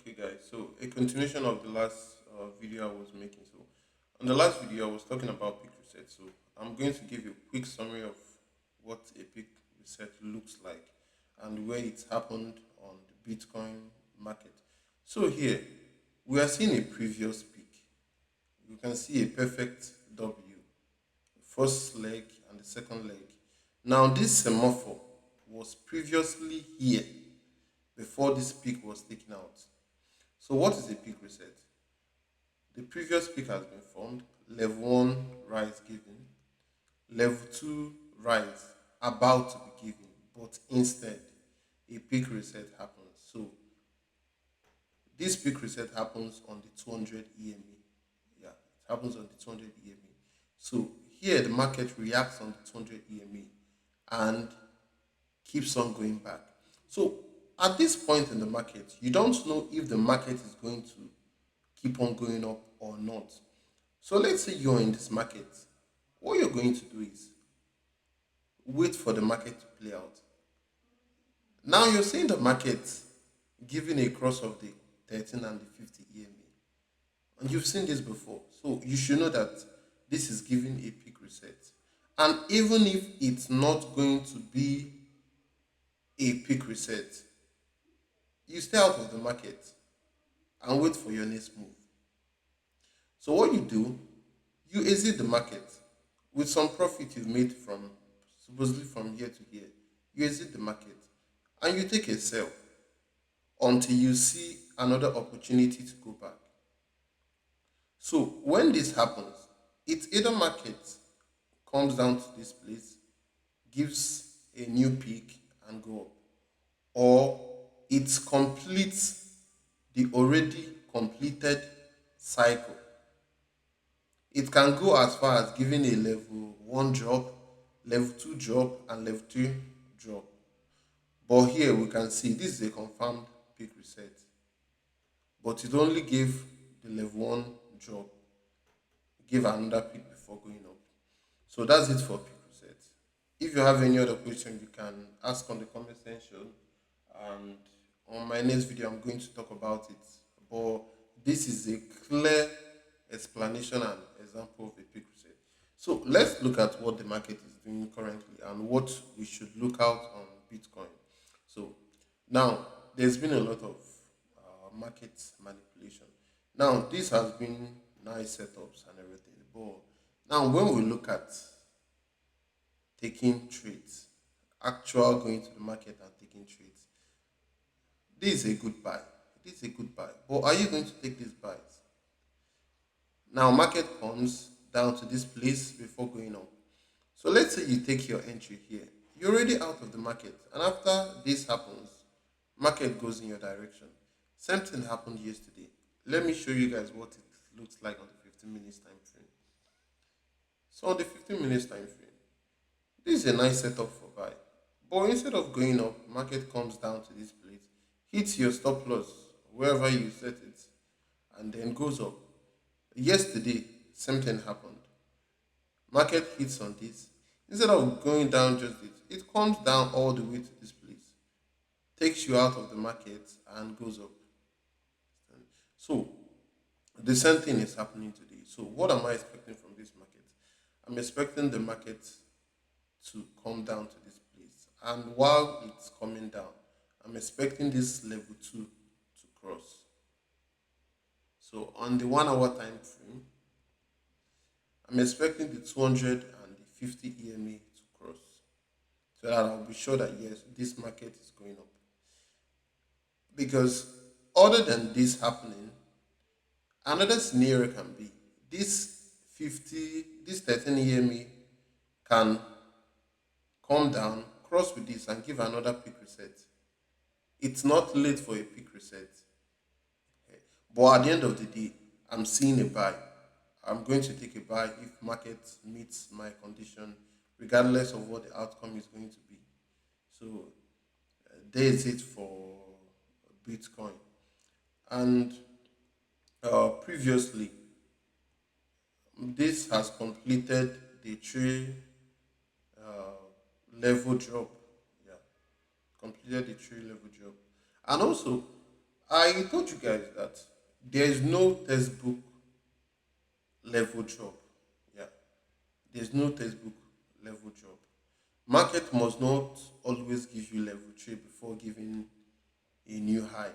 Okay, guys. So a continuation of the last video I was making. So on the last video, I was talking about peak reset. So I'm going to give you a quick summary of what a peak reset looks like and where it happened on the Bitcoin market. So here we are seeing a previous peak. You can see a perfect W, first leg and the second leg. Now this semaphore was previously here before this peak was taken out. So what is a peak reset? The previous peak has been formed, level 1 rise given, level 2 rise about to be given, but instead a peak reset happens. So this peak reset happens on the 200 EMA. Yeah, it happens on the 200 EMA. So here the market reacts on the 200 EMA and keeps on going back. So at this point in the market, you don't know if the market is going to keep on going up or not. So let's say you're in this market. What you're going to do is wait for the market to play out. Now you're seeing the market giving a cross of the 13 and the 50 EMA. And you've seen this before. So you should know that this is giving a peak reset. And even if it's not going to be a peak reset, you stay out of the market and wait for your next move. So what you do, you exit the market with some profit you've made from supposedly from here to here. You exit the market and you take a sell until you see another opportunity to go back. So when this happens, it's either market comes down to this place, gives a new peak and go up, or it completes the already completed cycle. It can go as far as giving a level 1 drop, level 2 drop, and level 3 drop. But here we can see this is a confirmed peak reset. But it only gave the level 1 drop, give another peak before going up. So that's it for peak reset. If you have any other question, you can ask on the comment section. And on my next video, I'm going to talk about it. But this is a clear explanation and example of a peak reset. So let's look at what the market is doing currently and what we should look out on Bitcoin. So now there's been a lot of market manipulation. Now this has been nice setups and everything. But now when we look at taking trades, actual going to the market and taking trades, this is a good buy. This is a good buy. But are you going to take these buys? Now market comes down to this place before going up. So let's say you take your entry here. You're already out of the market. And after this happens, market goes in your direction. Same thing happened yesterday. Let me show you guys what it looks like on the 15 minutes time frame. So on the 15 minutes time frame, this is a nice setup for buy. But instead of going up, market comes down to this place, hits your stop loss wherever you set it, and then goes up. Yesterday, same thing happened. Market hits on this. Instead of going down just this, it comes down all the way to this place, takes you out of the market and goes up. So the same thing is happening today. So what am I expecting from this market? I'm expecting the market to come down to this place. And while it's coming down, I'm expecting this level 2 to cross. So on the 1 hour time frame, I'm expecting the 200 and the 50 EMA to cross. So that I'll be sure that yes, this market is going up. Because other than this happening, another scenario can be this 50, this 13 EMA can come down, cross with this, and give another peak reset. It's not late for a peak reset. But at the end of the day, I'm seeing a buy. I'm going to take a buy if market meets my condition, regardless of what the outcome is going to be. So there is it for Bitcoin. And previously, this has completed the three level drop. Yeah, completed the three level drop. And also, I told you guys that there is no textbook level job. Yeah, there's no textbook level job. Market must not always give you level trade before giving a new high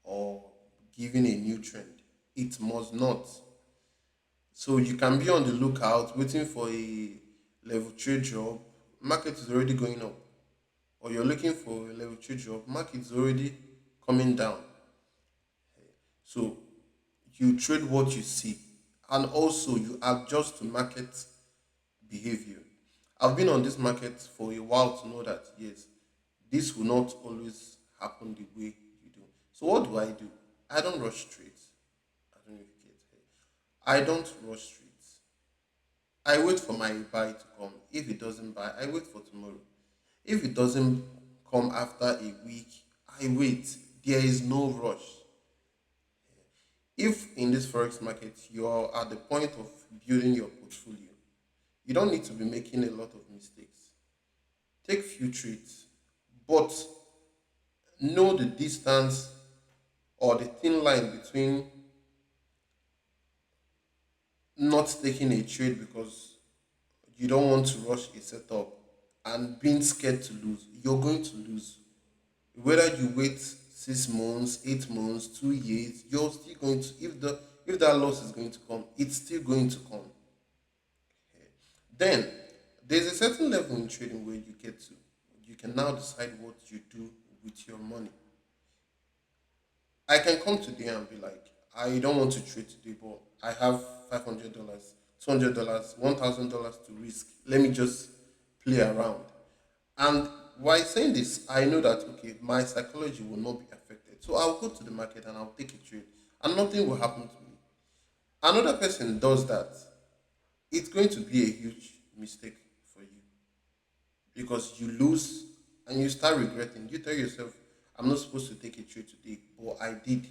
or giving a new trend. It must not. So you can be on the lookout waiting for a level trade job. Market is already going up. Or you're looking for a level trade job. Market is already coming down. So you trade what you see. And also you adjust to market behavior. I've been on this market for a while to know that yes, this will not always happen the way you do. So what do? I don't rush trades. I don't know if you get it. I don't rush trades. I wait for my buy to come. If it doesn't buy, I wait for tomorrow. If it doesn't come after a week, I wait. There is no rush. If in this forex market you are at the point of building your portfolio, you don't need to be making a lot of mistakes. Take few trades, but know the distance or the thin line between not taking a trade because you don't want to rush a setup and being scared to lose. You're going to lose. Whether you wait 6 months, 8 months, 2 years, you're still going to if that loss is going to come, it's still going to come. Then there's a certain level in trading where you get to. You can now decide what you do with your money. I can come today and be like, I don't want to trade today, but I have $500, $200, $1,000 to risk. Let me just play around. And while saying this, I know that okay, my psychology will not be affected. So I'll go to the market and I'll take a trade, and nothing will happen to me. Another person does that, it's going to be a huge mistake for you because you lose and you start regretting. You tell yourself, I'm not supposed to take a trade today, but I did.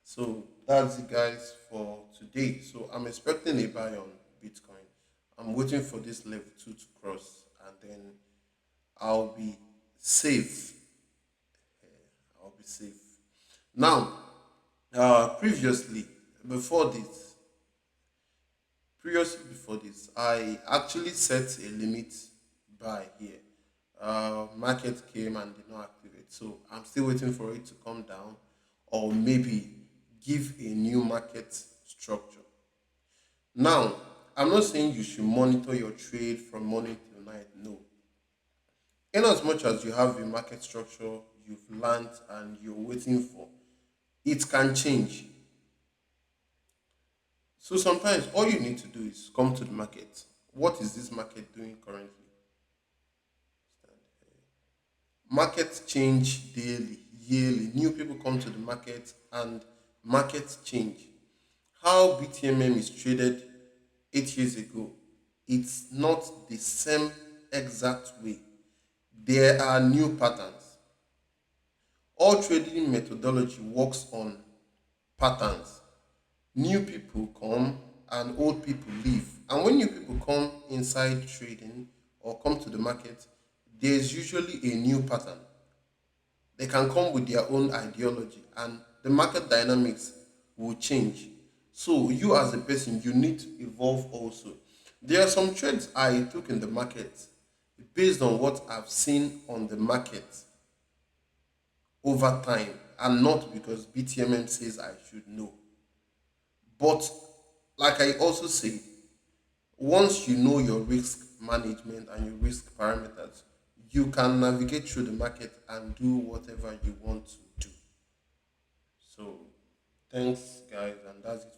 So that's it, guys, for today. So I'm expecting a buy on Bitcoin. I'm waiting for this level two to cross, and then I'll be safe. I'll be safe. Now, previously, before this, previously before this, I actually set a limit buy here. Market came and did not activate, so I'm still waiting for it to come down, or maybe give a new market structure. Now, I'm not saying you should monitor your trade from morning till night. No, in as much as you have a market structure you've learned and you're waiting for, it can change. So sometimes all you need to do is come to the market. What is this market doing currently? Markets change daily, yearly. New people come to the market and markets change. How BTMM is traded 8 years ago, it's not the same exact way. There are new patterns. All trading methodology works on patterns. New people come and old people leave. And when new people come inside trading or come to the market, there's usually a new pattern. They can come with their own ideology and the market dynamics will change. So you as a person, you need to evolve also. There are some trades I took in the market based on what I've seen on the market over time and not because BTMM says I should know. But like I also say, once you know your risk management and your risk parameters, you can navigate through the market and do whatever you want to do. So, thanks, guys, and that's it